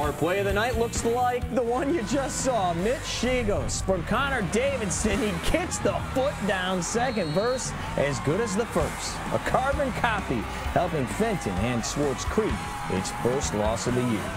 Our play of the night looks like the one you just saw. Mitch Shegos from Connor Davidson. He gets the foot down. Second verse as good as the first. A carbon copy helping Fenton and Swartz Creek its first loss of the year.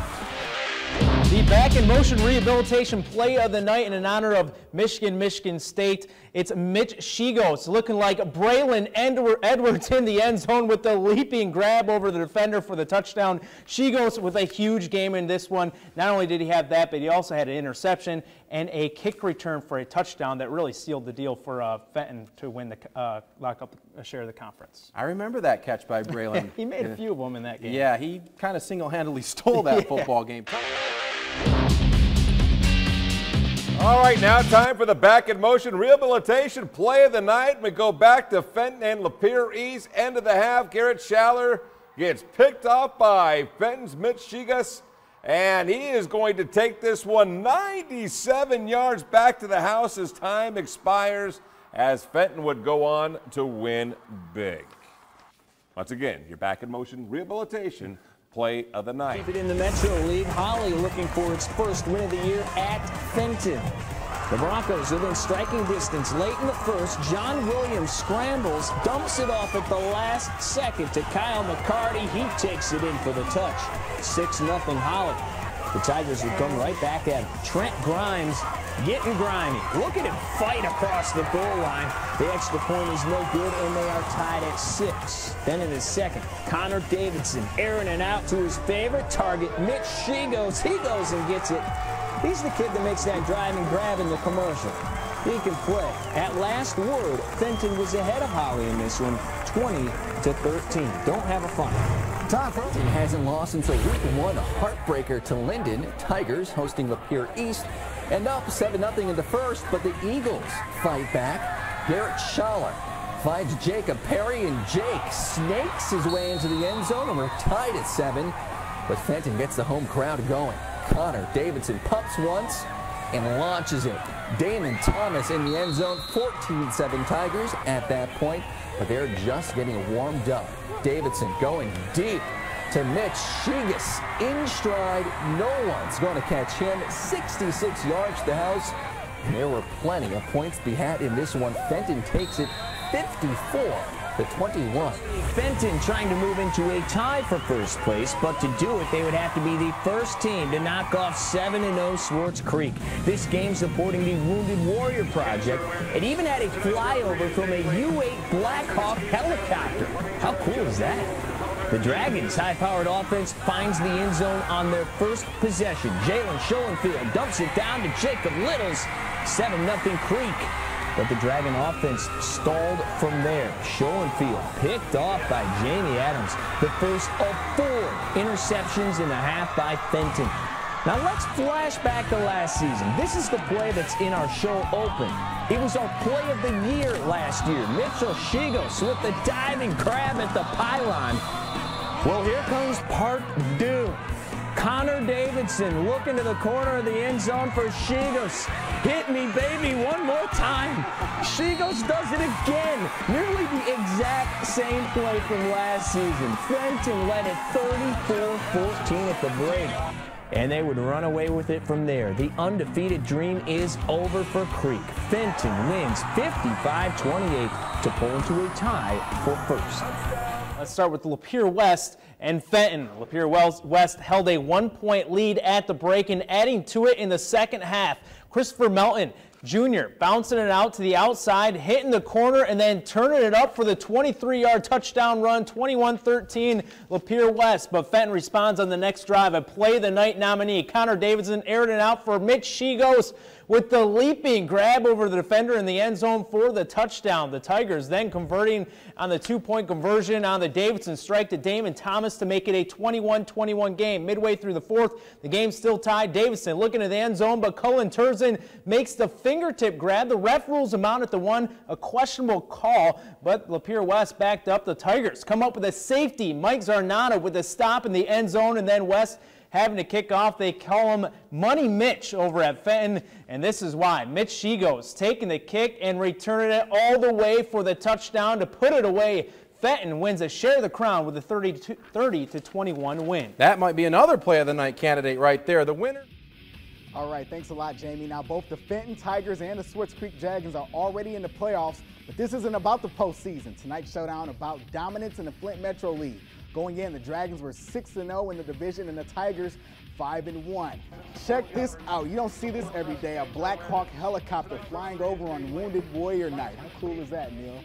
The back in motion rehabilitation play of the night in honor of Michigan State. It's Mitch Shegos looking like Braylon Edwards in the end zone with the leaping grab over the defender for the touchdown. Shegos with a huge game in this one. Not only did he have that, but he also had an interception and a kick return for a touchdown that really sealed the deal for Fenton to win the lock up a share of the conference. I remember that catch by Braylon. He made a few of them in that game. Yeah, he kind of single-handedly stole that football game. All right, now time for the back in motion rehabilitation play of the night. We go back to Fenton and Lapeer East. End of the half, Garrett Schaller gets picked off by Fenton's Mitch Shegos, and he is going to take this one 97 yards back to the house as time expires, as Fenton would go on to win big. Once again, your back in motion rehabilitation play of the night. Keep it in the Metro League. Holly looking for its first win of the year at Fenton. The Broncos within striking distance late in the first. John Williams scrambles, dumps it off at the last second to Kyle McCarty. He takes it in for the touch. 6-0 Holly. The Tigers would come right back at him. Trent Grimes getting grimy. Look at him fight across the goal line. The extra point is no good, and they are tied at 6. Then in the second, Connor Davidson airing it out to his favorite target, Mitch Shegos. He goes and gets it. He's the kid that makes that drive and grab in the commercial. He can play. At last word, Fenton was ahead of Holly in this one, 20-13. Don't have a fun. Fenton hasn't lost since week 1, a heartbreaker to Linden. Tigers hosting Lapeer East and up 7-0 in the first, but the Eagles fight back. Garrett Schaller finds Jacob Perry, and Jake snakes his way into the end zone, and we're tied at 7. But Fenton gets the home crowd going. Connor Davidson pumps once and launches it. Damon Thomas in the end zone, 14-7 Tigers at that point, but they're just getting warmed up. Davidson going deep to Mitch Shegos in stride. No one's going to catch him. 66 yards to the house. And there were plenty of points to be had in this one. Fenton takes it 54-21. Fenton trying to move into a tie for first place, but to do it, they would have to be the first team to knock off 7-0 Swartz Creek. This game supporting the Wounded Warrior Project. It even had a flyover from a U-8 Black Hawk helicopter. How cool is that? The Dragons' high-powered offense finds the end zone on their first possession. Jalen Schoenfield dumps it down to Jacob Littles. 7-0 Creek. But the Dragon offense stalled from there. Schoenfield picked off by Jamie Adams. The first of 4 interceptions in the half by Fenton. Now let's flash back to last season. This is the play that's in our show open. It was our play of the year last year. Mitchell Shegos with the diving crab at the pylon. Well, here comes part 2. Connor Davidson looking to the corner of the end zone for Shegos. Hit me, baby, one more time. Shegos does it again. Nearly the exact same play from last season. Fenton led it 34-14 at the break, and they would run away with it from there. The undefeated dream is over for Creek. Fenton wins 55-28 to pull into a tie for first. Let's start with Lapeer West and Fenton. Lapeer West held a 1-point lead at the break, and adding to it in the second half, Christopher Melton Jr. bouncing it out to the outside, hitting the corner, and then turning it up for the 23-yard touchdown run, 21-13 Lapeer West. But Fenton responds on the next drive. A play of the night nominee, Connor Davidson, aired it out for Mitch Shegos with the leaping grab over the defender in the end zone for the touchdown. The Tigers then converting on the 2-point conversion on the Davidson strike to Damon Thomas to make it a 21-21 game. Midway through the fourth, the game's still tied. Davidson looking at the end zone, but Cullen Turzin makes the fingertip grab. The ref rules him out at the 1, a questionable call, but Lapeer West backed up. The Tigers come up with a safety. Mike Zarnata with a stop in the end zone, and then West having to kick off. They call him Money Mitch over at Fenton, and this is why. Mitch Shegos taking the kick and returning it all the way for the touchdown to put it away Fenton wins a share of the crown with a 30-21 win. That might be another play of the night candidate right there. The winner. All right, thanks a lot, Jamie. Now, both the Fenton Tigers and the Swartz Creek Dragons are already in the playoffs, but this isn't about the postseason. Tonight's showdown about dominance in the Flint Metro League. Going in, the Dragons were 6-0 in the division, and the Tigers 5-1. Check this out. You don't see this every day. A Black Hawk helicopter flying over on Wounded Warrior Night. How cool is that, Neil?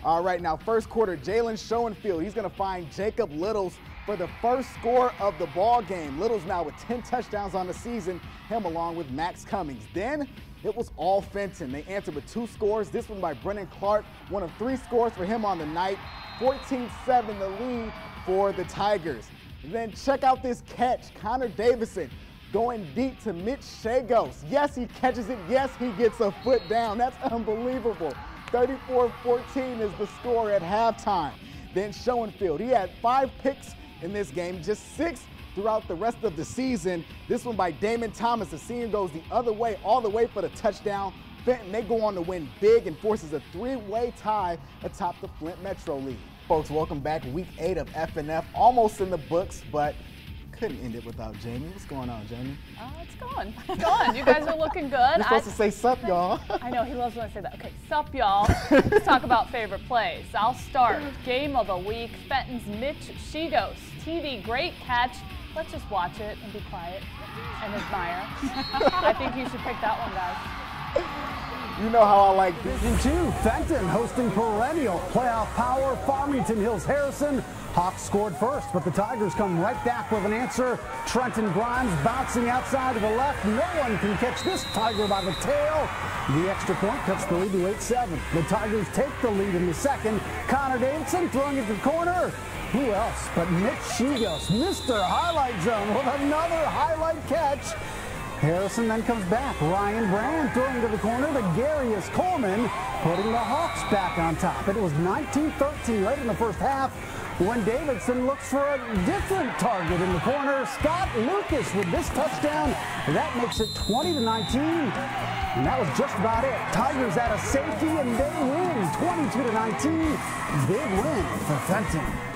All right, now first quarter, Jalen Schoenfield, he's going to find Jacob Littles for the first score of the ball game. Littles now with 10 touchdowns on the season, him along with Max Cummings. Then it was all Fenton. They answered with 2 scores. This one by Brennan Clark, one of 3 scores for him on the night. 14-7 the lead for the Tigers. Then check out this catch. Connor Davison going deep to Mitch Shegos. Yes, he catches it. Yes, he gets a foot down. That's unbelievable. 34-14 is the score at halftime. Then Schoenfield, he had 5 picks in this game, just 6 throughout the rest of the season. This one by Damon Thomas. The senior goes the other way, all the way for the touchdown. Fenton, they go on to win big and forces a 3-way tie atop the Flint Metro League. Folks, welcome back. Week 8 of FNF, almost in the books, but couldn't end it without Jamie. What's going on, Jamie? It's going. It's going. You guys are looking good. You're supposed to say sup, y'all. I know, he loves when I say that. Okay, sup, y'all. Let's talk about favorite plays. I'll start. Game of the week, Fenton's Mitch Shegos. TD, great catch. Let's just watch it and be quiet and admire. I think you should pick that one, guys. You know how I like this. Division 2, Fenton hosting perennial playoff power Farmington Hills Harrison. Hawks scored first, but the Tigers come right back with an answer. Trenton Grimes bouncing outside to the left. No one can catch this Tiger by the tail. The extra point cuts the lead to 8-7. The Tigers take the lead in the second. Connor Davidson throwing it to the corner. Who else but Mitch Shegos, Mr. Highlight Zone, with another highlight catch. Harrison then comes back. Ryan Brand throwing to the corner to Garius Coleman, putting the Hawks back on top. It was 19-13 right in the first half when Davidson looks for a different target in the corner. Scott Lucas with this touchdown. That makes it 20-19. And that was just about it. Tigers at a safety and they win 22-19. Big win for Fenton.